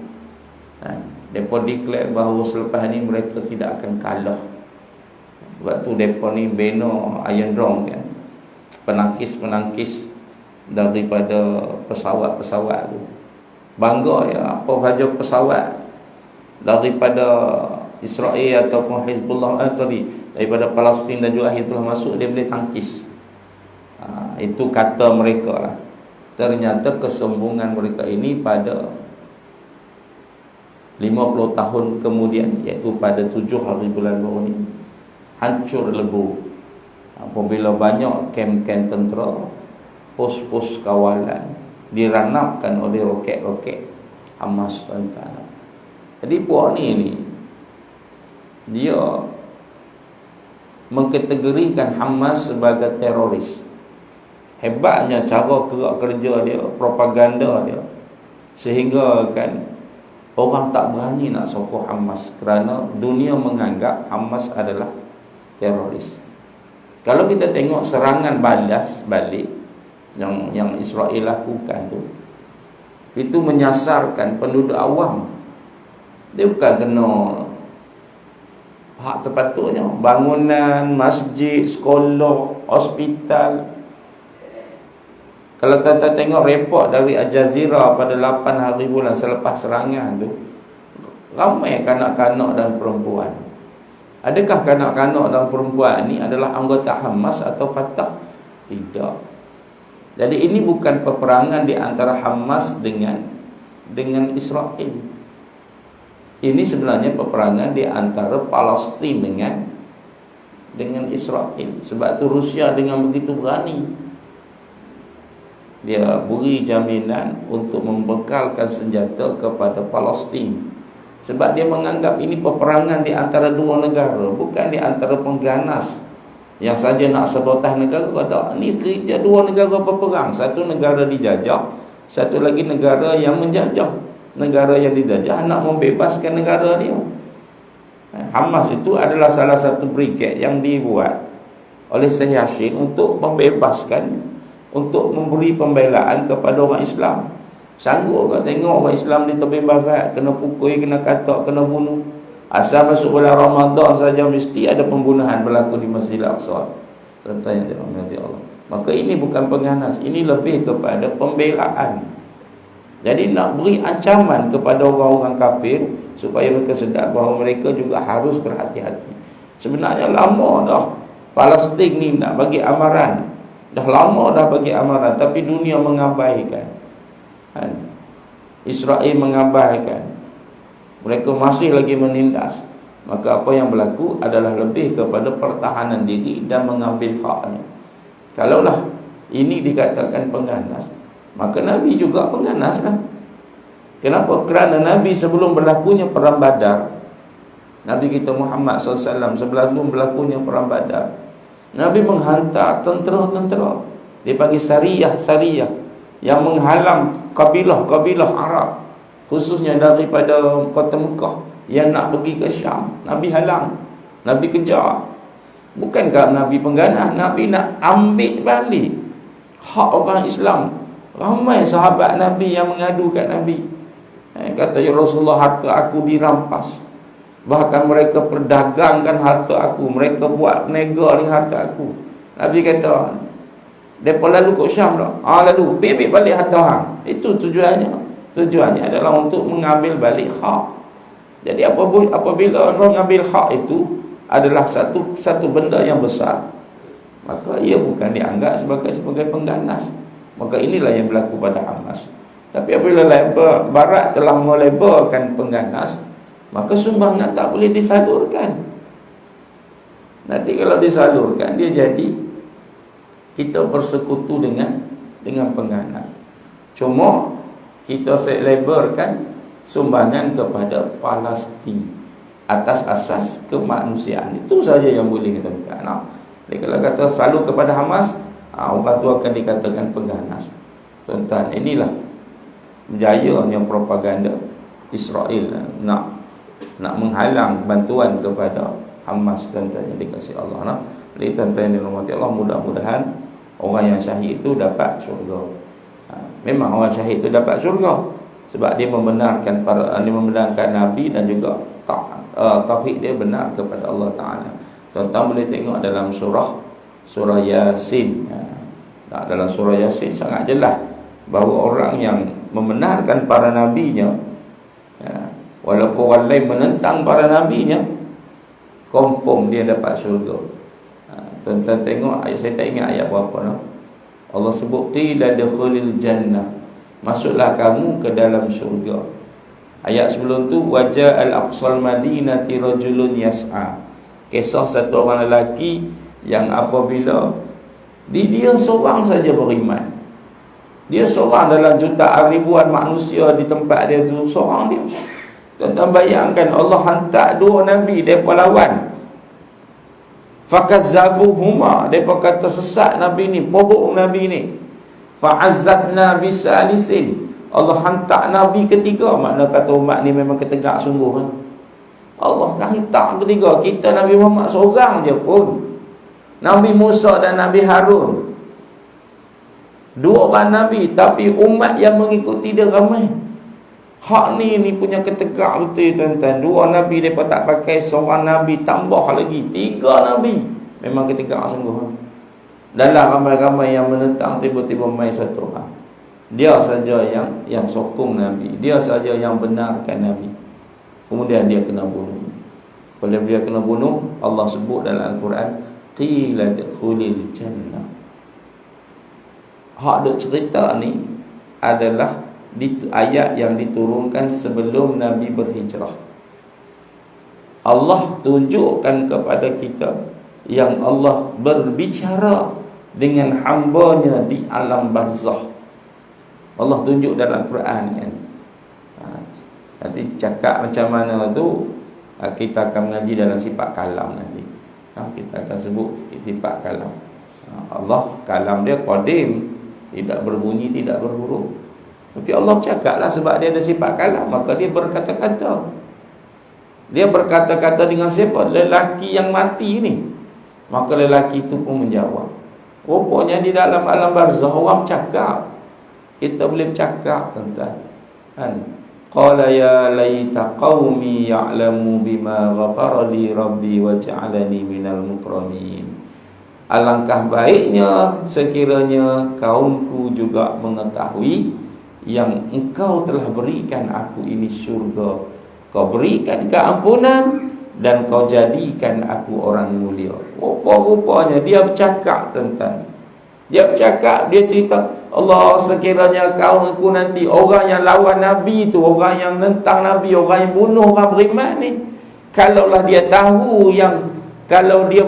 Mereka declare bahawa selepas ni mereka tidak akan kalah. Sebab tu mereka ni bina Iron Dome kan, penangkis-penangkis daripada pesawat-pesawat tu. Bangga ya, apa saja pesawat daripada Israel ataupun Hizbullah daripada Palestin dan juga Hizbullah masuk, dia boleh tangkis. Itu kata mereka lah. Ternyata kesombongan mereka ini pada 50 tahun kemudian, iaitu pada 7 hari bulan baru ni, hancur lebur. Apabila banyak kem-kem tentera, pos-pos kawalan diranapkan oleh roket-roket Hamas tuan-tuan. Jadi puak ni dia mengkategorikan Hamas sebagai teroris. Hebatnya cara gerak kerja dia, propaganda dia, sehingga kan orang tak berani nak sokong Hamas kerana dunia menganggap Hamas adalah teroris. Kalau kita tengok serangan balas balik yang Israel lakukan tu, itu menyasarkan penduduk awam. Dia bukan kena hak sepatutnya, bangunan, masjid, sekolah, hospital. Kalau tuan-tuan tengok report dari Al Jazeera pada 8 hari bulan selepas serangan tu, ramai kanak-kanak dan perempuan. Adakah kanak-kanak dan perempuan ni adalah anggota Hamas atau Fatah? Tidak. Jadi ini bukan peperangan di antara Hamas dengan Israel. Ini sebenarnya peperangan di antara Palestin dengan Israel. Sebab tu Rusia dengan begitu berani, dia beri jaminan untuk membekalkan senjata kepada Palestin. Sebab dia menganggap ini peperangan di antara dua negara, bukan di antara pengganas yang saja nak sabotah negara. Tak, ini kerja dua negara berperang. Satu negara dijajah, satu lagi negara yang menjajah. Negara yang dijajah nak membebaskan negara dia. Hamas itu adalah salah satu brigade yang dibuat oleh Syekh Yassin untuk membebaskan, untuk memberi pembelaan kepada orang Islam. Sanggup kau tengok orang Islam di tepi barat kena pukul, kena katak, kena bunuh. Asal masuk bulan Ramadan saja mesti ada pembunuhan berlaku di Masjidil Aqsa. Tuan-tuan yang dirahmati Allah. Maka ini bukan pengganas, ini lebih kepada pembelaan. Jadi nak beri ancaman kepada orang-orang kafir supaya mereka sedar bahawa mereka juga harus berhati-hati. Sebenarnya lama dah Palestin ni nak bagi amaran. Dah lama dah bagi amaran, tapi dunia mengabaikan. Israel mengabaikan. Mereka masih lagi menindas. Maka apa yang berlaku adalah lebih kepada pertahanan diri dan mengambil haknya. Kalaulah ini dikatakan pengganas, maka Nabi juga pengganas lah. Kenapa? Kerana Nabi sebelum berlakunya perang Badar, Nabi kita Muhammad SAW sebelum berlakunya perang Badar, Nabi menghantar tentera-tentera. Dia panggil Sariyah yang menghalang kabilah-kabilah Arab, khususnya daripada kota Mekah yang nak pergi ke Syam. Nabi halang, Nabi kejar. Bukankah Nabi pengganas? Nabi nak ambil balik hak orang Islam. Ramai sahabat Nabi yang mengadu kat Nabi, kata, ya Rasulullah, harta aku dirampas. Bahkan mereka perdagangkan harta aku, mereka buat nega dengan harta aku. Nabi kata, mereka lalu ke Syam dah. Lalu ambil balik harta hang. Itu tujuannya. Tujuannya adalah untuk mengambil balik hak. Jadi apabila orang mengambil hak itu adalah satu benda yang besar, maka ia bukan dianggap sebagai pengganas. Maka inilah yang berlaku pada Hamas. Tapi apabila Barat telah melebarkan pengganas, maka sumbangan tak boleh disalurkan. Nanti kalau disalurkan, dia jadi kita bersekutu dengan pengganas. Cuma kita lebarkan sumbangan kepada Palestin atas asas kemanusiaan. Itu saja yang boleh kita buka. Jadi kalau kata salur kepada Hamas, orang tu akan dikatakan pengganas. Tuan-tuan, inilah berjayanya propaganda Israel nak nak menghalang bantuan kepada Hamas. Tuan-tuan yang dikasihi Allah, nah. Jadi tuan-tuan yang dirahmati Allah, mudah-mudahan orang yang syahid itu dapat syurga. Memang orang syahid itu dapat syurga sebab dia membenarkan Nabi dan juga tauhid dia benar kepada Allah Taala. Tuan-tuan boleh tengok dalam surah Yasin. Dalam surah Yasin sangat jelas bahawa orang yang membenarkan para nabinya, walaupun orang lain menentang para nabinya, confirm dia dapat syurga. Tuan-tuan tengok ayat, saya tak ingat ayat berapa no? Allah sebut qila dukhulil jannah, masuklah kamu ke dalam syurga. Ayat sebelum tu wajah al-aqsal madinati rajulun yas'a, kisah satu orang lelaki yang apabila dia seorang saja beriman. Dia seorang dalam jutaan ribuan manusia di tempat dia tu, seorang dia. Tuan-tuan bayangkan Allah hantar dua nabi, mereka lawan. Fakazzabuhuma, mereka kata sesat nabi ni, bohong nabi ni. Fa'azzatna bisalisin, Allah hantar nabi ketiga. Makna kata umat ni memang ketegak sungguh. Allah hantar ketiga. Kita Nabi Muhammad seorang je pun, Nabi Musa dan Nabi Harun, dua orang nabi, tapi umat yang mengikuti dia ramai. Hak ni punya ketegak betul tuan-tuan. Dua nabi mereka tak pakai, seorang nabi tambah lagi 3 nabi. Memang ketegak sungguh. Dalam ramai-ramai yang menentang, tiba-tiba mai satu orang. Dia saja yang sokong nabi, dia saja yang benarkan nabi. Kemudian dia kena bunuh. Bila dia kena bunuh, Allah sebut dalam Al-Quran qila dukhulil jannah. Hak duk cerita ni adalah ayat yang diturunkan sebelum Nabi berhijrah. Allah tunjukkan kepada kita yang Allah berbicara dengan hamba-Nya di alam barzakh. Allah tunjuk dalam Quran kan. Nanti cakap macam mana tu kita akan mengaji dalam sifat kalam nanti. Kita akan sebut sifat kalam. Allah kalam dia qadim, tidak berbunyi, tidak berhuruf. Tapi Allah cakaplah sebab dia ada sifat kalam, maka dia berkata-kata. Dia berkata-kata dengan siapa? Lelaki yang mati ni. Maka lelaki itu pun menjawab. Rupanya di dalam alam barzakh orang cakap. Kita boleh cakap tuan-tuan. Kan? Qala ya laita qaumi ya'lamu bima ghafara li rabbi wa ja'alani minal mukramin. Alangkah baiknya sekiranya kaumku juga mengetahui yang engkau telah berikan aku ini syurga. Kau berikan keampunan dan kau jadikan aku orang mulia. Rupa-rupanya dia bercakap tuan-tuan. Dia bercakap, dia cerita, Allah sekiranya kaumku nanti, orang yang lawan Nabi tu, orang yang nentang Nabi, orang yang bunuh orang beriman ni, kalaulah dia tahu yang, kalau dia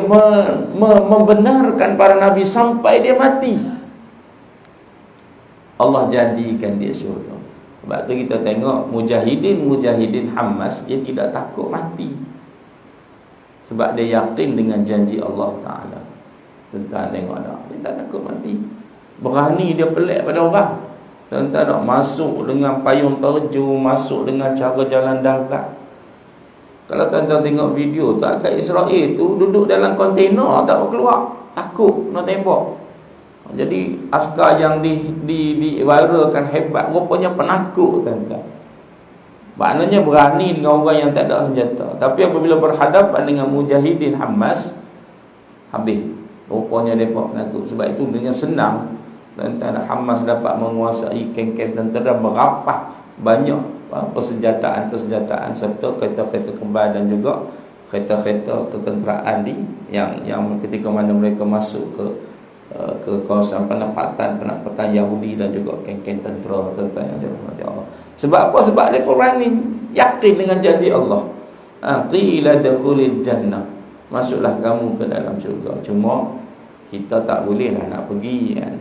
membenarkan para Nabi sampai dia mati, Allah janjikan dia syurga. Sebab tu kita tengok mujahidin Hamas, dia tidak takut mati. Sebab dia yakin dengan janji Allah Ta'ala. Tuan-tuan tengok tak? Dia tak takut mati. Berani dia pelik pada orang. Tuan-tuan tak? Masuk dengan payung terjun, masuk dengan cara jalan darat. Kalau tuan-tuan tengok video tu, kat Israel tu duduk dalam kontainer, tak mau keluar. Takut nak tembak. Jadi askar yang diviralkan hebat, rupanya penakut tuan-tuan. Maknanya berani dengan orang yang tak ada senjata. Tapi apabila berhadapan dengan mujahidin Hamas, habis. Rupanya mereka penakut. Sebab itu dengan senang tentara Hamas dapat menguasai kamp-kamp tentera, merampah banyak persenjataan serta kereta-kereta kembar dan juga kereta-kereta ketenteraan yang ketika mana mereka masuk ke kawasan penempatan Yahudi dan juga kamp-kamp tentera yang dirahmati Allah. Sebab apa? Sebab mereka berani, yakin dengan janji Allah. Qila dukhulil jannah, masuklah kamu ke dalam syurga. Cuma kita tak bolehlah nak pergi kan.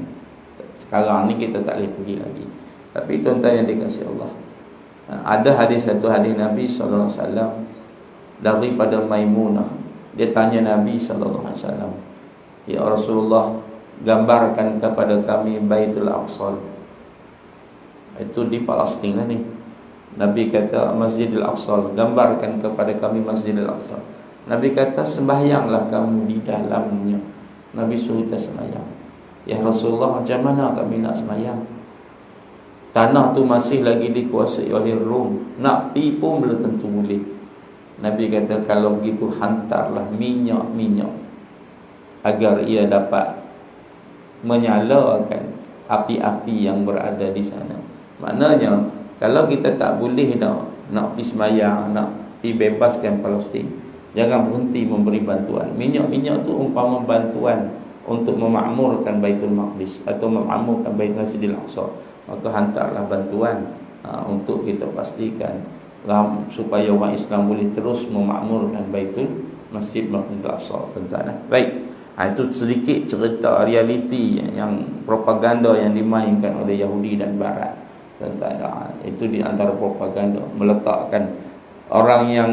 Sekarang ni kita tak boleh pergi lagi. Tapi tuan-tuan yang dikasihi Allah, ada satu hadis Nabi SAW daripada Maimunah. Dia tanya Nabi SAW, ya Rasulullah, gambarkan kepada kami Baitul Aqsa. Itu di Palestin lah ni. Nabi kata Masjidil Aqsa, gambarkan kepada kami Masjidil Aqsa. Nabi kata sembahyanglah kamu di dalamnya. Nabi suruh kita sembahyang. Ya Rasulullah, macam mana kami nak sembahyang? Tanah tu masih lagi dikuasai oleh Rom. Nak pergi pun belum tentu boleh. Nabi kata kalau begitu hantarlah minyak-minyak agar ia dapat menyalakan api-api yang berada di sana. Maknanya kalau kita tak boleh nak pergi sembahyang, nak pergi bebaskan Palestin, jangan berhenti memberi bantuan. Minyak-minyak tu umpama bantuan untuk memakmurkan Baitul Maqdis atau memakmurkan Masjidil Aqsa. Maka hantarlah bantuan untuk kita pastikan supaya orang Islam boleh terus memakmurkan Masjidil Aqsa, tuan-tuan. Baik. Itu sedikit cerita realiti yang propaganda yang dimainkan oleh Yahudi dan Barat. Tuan-tuan, itu di antara propaganda, meletakkan orang yang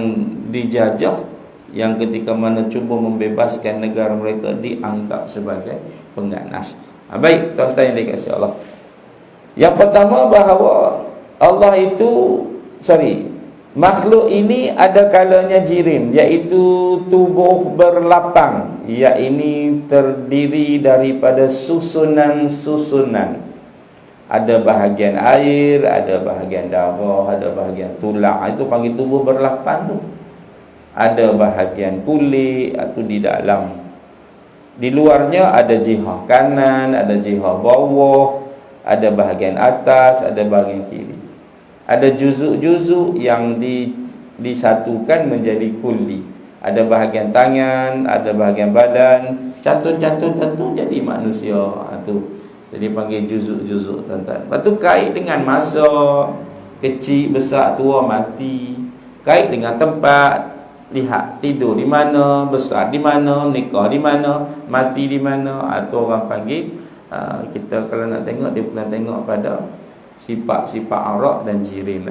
dijajah, yang ketika mana cuba membebaskan negara mereka, dianggap sebagai pengganas. Baik, tuan-tuan yang dikasihi Allah. Yang pertama bahawa Allah itu makhluk ini ada kalanya jirim, iaitu tubuh berlapang, ini terdiri daripada susunan-susunan. Ada bahagian air, ada bahagian darah, ada bahagian tulang. Itu panggil tubuh berlapang tu. Ada bahagian kulit atau di dalam. Di luarnya ada jihah kanan, ada jihah bawah, ada bahagian atas, ada bahagian kiri. Ada juzuk-juzuk yang disatukan menjadi kulli. Ada bahagian tangan, ada bahagian badan, cantun-cantun jadi manusia. Itu jadi panggil juzuk-juzuk, tuan-tuan. Lepas tu kait dengan masa, kecil, besar, tua, mati. Kait dengan tempat, lihat tidur di mana, besar di mana, nikah di mana, mati di mana. Atau orang panggil, kita kalau nak tengok, dia pernah tengok pada sifat-sifat arak dan jirim.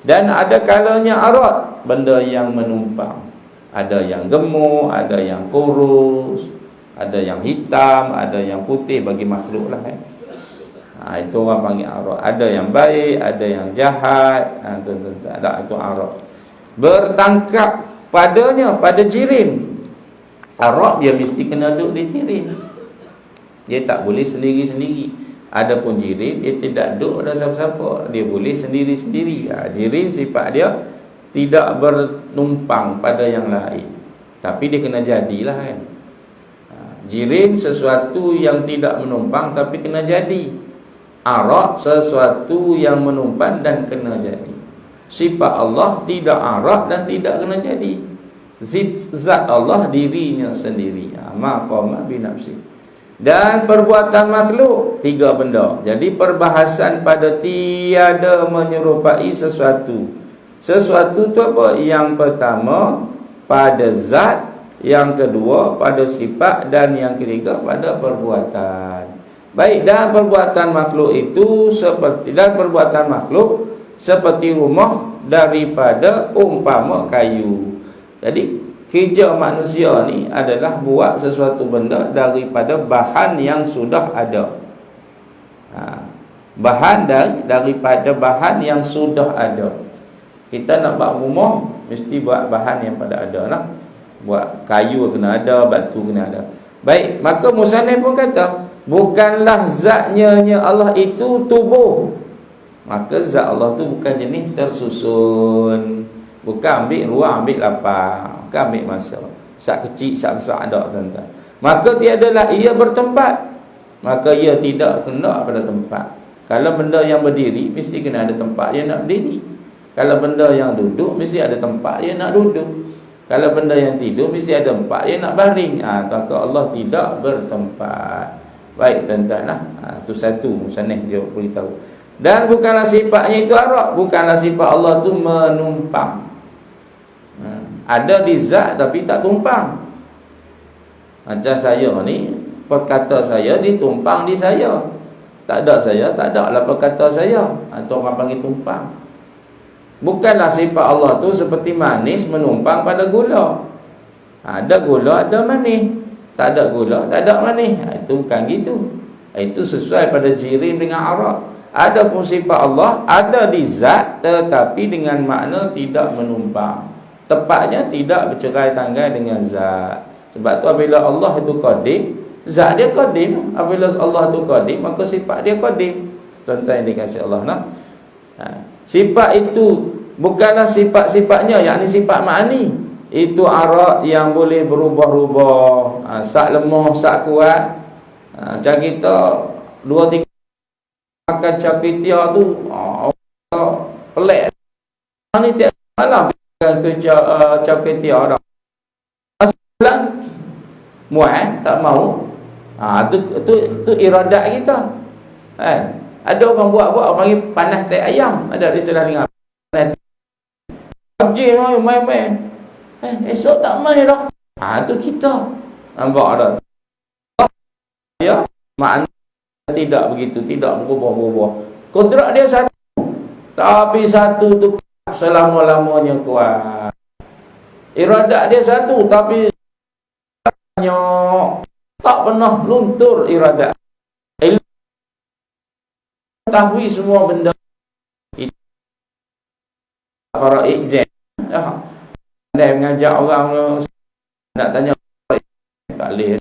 Dan ada kalanya arak, benda yang menumpang. Ada yang gemuk, ada yang kurus, ada yang hitam, ada yang putih bagi makhluk lah. Itu orang panggil arak. Ada yang baik, ada yang jahat. Itu arak. Bertangkap padanya, pada jirim. Arak dia mesti kena duduk di jirim. Dia tak boleh sendiri-sendiri. Adapun jirim, dia tidak duduk pada siapa-siapa. Dia boleh sendiri-sendiri. Jirim sifat dia tidak bernumpang pada yang lain. Tapi dia kena jadilah kan. Jirim sesuatu yang tidak menumpang tapi kena jadi. Arak sesuatu yang menumpang dan kena jadi. Sifat Allah tidak arak dan tidak kena jadi. Zat Allah dirinya sendiri. Maqama binafsi. Dan perbuatan makhluk, 3 benda. Jadi perbahasan pada tiada menyerupai sesuatu. Sesuatu tu apa? Yang pertama pada zat, yang kedua pada sifat, dan yang ketiga pada perbuatan. Baik, dan perbuatan makhluk itu seperti rumah daripada umpama kayu. Jadi kerja manusia ni adalah buat sesuatu benda daripada bahan yang sudah ada. Bahan daripada bahan yang sudah ada. Kita nak buat rumah, mesti buat bahan yang pada ada lah. Buat kayu kena ada, batu kena ada. Baik, maka musannif pun kata, bukanlah zatnya Allah itu tubuh. Maka zat Allah tu bukan jenis tersusun. Bukan ambil ruang, ambil lapang, bukan ambil masa. Sak kecil, sak besar ada, tuan-tuan. Maka tiadalah ia bertempat. Maka ia tidak kena pada tempat. Kalau benda yang berdiri, mesti kena ada tempat dia nak berdiri. Kalau benda yang duduk, mesti ada tempat dia nak duduk. Kalau benda yang tidur, mesti ada tempat dia nak baring. Maka Allah tidak bertempat. Baik, tuan-tuan lah. Itu satu musannif dia beritahu. Dan bukanlah sifatnya itu arak. Bukanlah sifat Allah tu menumpang. Ada di zat tapi tak tumpang. Macam saya ni, perkata saya ditumpang di saya. Tak ada saya, tak ada lah perkata saya. Itu orang panggil tumpang. Bukanlah sifat Allah tu seperti manis menumpang pada gula. Ada gula, ada manis. Tak ada gula, tak ada manis. Itu bukan gitu. Itu sesuai pada jirim dengan arak. Adapun sifat Allah ada di zat, tetapi dengan makna tidak menumpang. Tepatnya tidak bercerai tanggai dengan zat. Sebab tu apabila Allah itu qadim, zat dia qadim. Apabila Allah itu qadim, maka sifat dia qadim. Contoh yang dikasih Allah nak. Sifat itu bukanlah sifat-sifatnya, yakni sifat ma'ani. Itu arak yang boleh berubah-ubah, sak lemah, sak kuat. Macam kita 2-3 makan capitia tu, pelik. Ni tiap malam makan capitia dah. Aslan muat tak mau. Tu iradat kita. Ada orang buat panggil panas teh ayam, ada istilah dengar. PUBG main. Esok tak main dah. Tu kita. Nampak tak? Ya, makna tidak begitu, tidak berubah-ubah. Kodrat dia satu, tapi satu tu selama-lamanya kuat. Iradat dia satu, tapi tak pernah luntur iradat. Tahu semua benda itu para ijaz. Dia mengajak orang nak tanya tak boleh.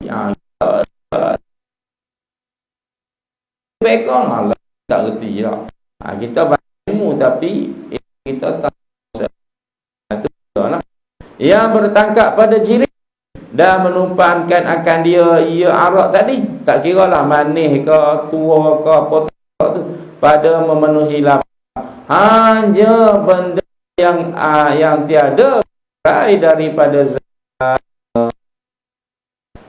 Yang bekong Allah tak reti lah. Kita ilmu tapi kita tak yang bertangkap pada jirim dan menumpangkan akan dia arak tadi, tak kira lah manis ke tua ke apa tu, pada memenuhi lapar. Hanya benda yang tiada daripada zat.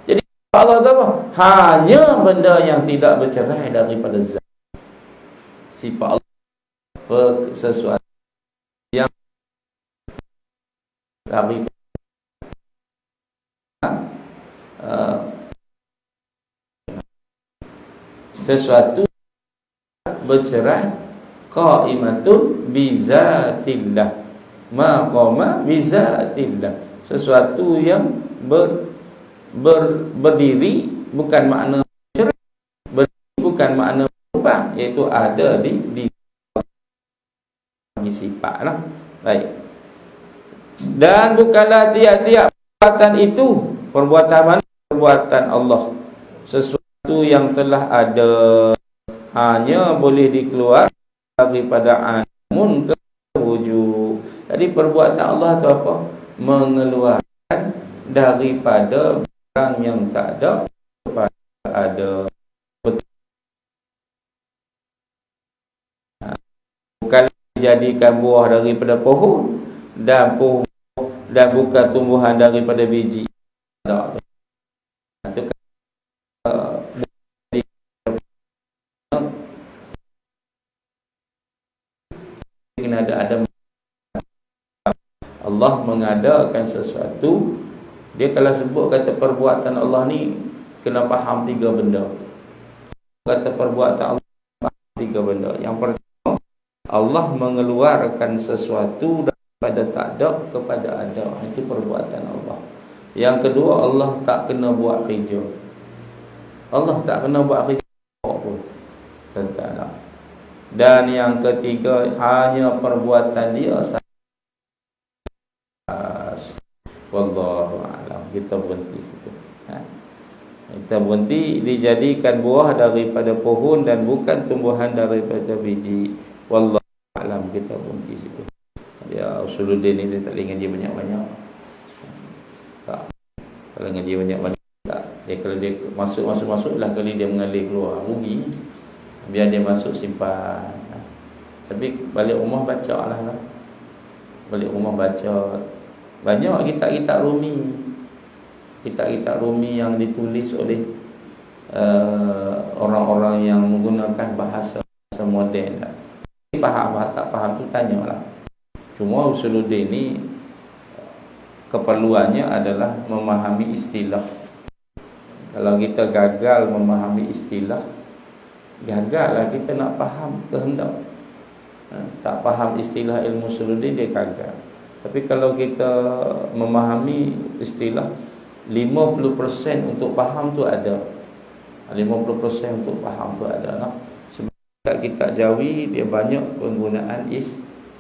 Jadi Allah tu apa? Hanya benda yang tidak bercerai daripada zat. Sifat Allah sesuatu yang dari sesuatu bercerai qaimatun bizatillah, maqama bizatillah, sesuatu yang berdiri bukan makna bercerai, berdiri bukan makna berubah, iaitu ada di sifatlah. Baik. Dan bukanlah tiap-tiap perbuatan itu perbuatan mana? Perbuatan Allah. Sesuatu yang telah ada hanya boleh dikeluar daripada amun ke wujud. Jadi perbuatan Allah itu apa? Mengeluarkan daripada barang yang tak ada kepada ada. Bukan dijadikan buah daripada pohon dan bukan tumbuhan daripada biji. Itu kena ada Allah mengadakan sesuatu. Dia kalau sebut kata perbuatan Allah ni kena faham 3 benda. Kata perbuatan Allah faham 3 benda. Yang pertama, Allah mengeluarkan sesuatu daripada tak ada kepada ada. Itu perbuatan Allah. Yang kedua, Allah tak kena buat kerja. Allah tak kena buat kerja pun. Tentang. Dan yang ketiga, hanya perbuatan dia sahaja. Wallahu a'lam. Kita berhenti situ. Kita berhenti, dijadikan buah daripada pohon dan bukan tumbuhan daripada biji. Wallahu a'lam. Kita berhenti situ. Ya, Usuluddin ni dia tak boleh ngaji banyak-banyak. Tak. Kalau ngaji banyak-banyak tak. Kalau dia masuk lah, kali dia mengalir keluar rugi. Biar dia masuk simpan. Tapi balik rumah baca lah. Balik rumah baca. Banyak kitab-kitab Rumi. Kitab-kitab Rumi yang ditulis oleh orang-orang yang menggunakan bahasa moden lah. Faham tak faham tu tanyalah. Cuma Usuluddin ni keperluannya adalah memahami istilah. Kalau kita gagal memahami istilah, gagallah kita nak faham kehendak. Tak faham istilah ilmu Usuluddin, dia gagal. Tapi kalau kita memahami istilah, 50% untuk faham tu ada. 50% untuk faham tu ada noh. Sebab kita Jawi dia banyak penggunaan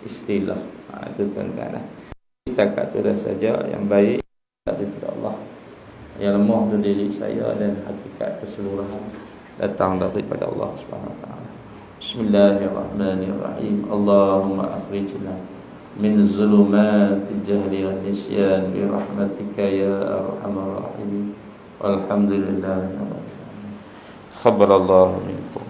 istilah. Itu tuan-tuan lah. Setakat tu dah saja yang baik daripada Allah. Yang lemah tu diri saya dan hakikat keseluruhan datang daripada Allah Subhanahu wa taala. Bismillahirrahmanirrahim. Allahumma akhrijna min zulumati jahli wan nisyan bi rahmatika ya arhamar rahimin. Walhamdulillahirabbil alamin. Khabarallahu minkum.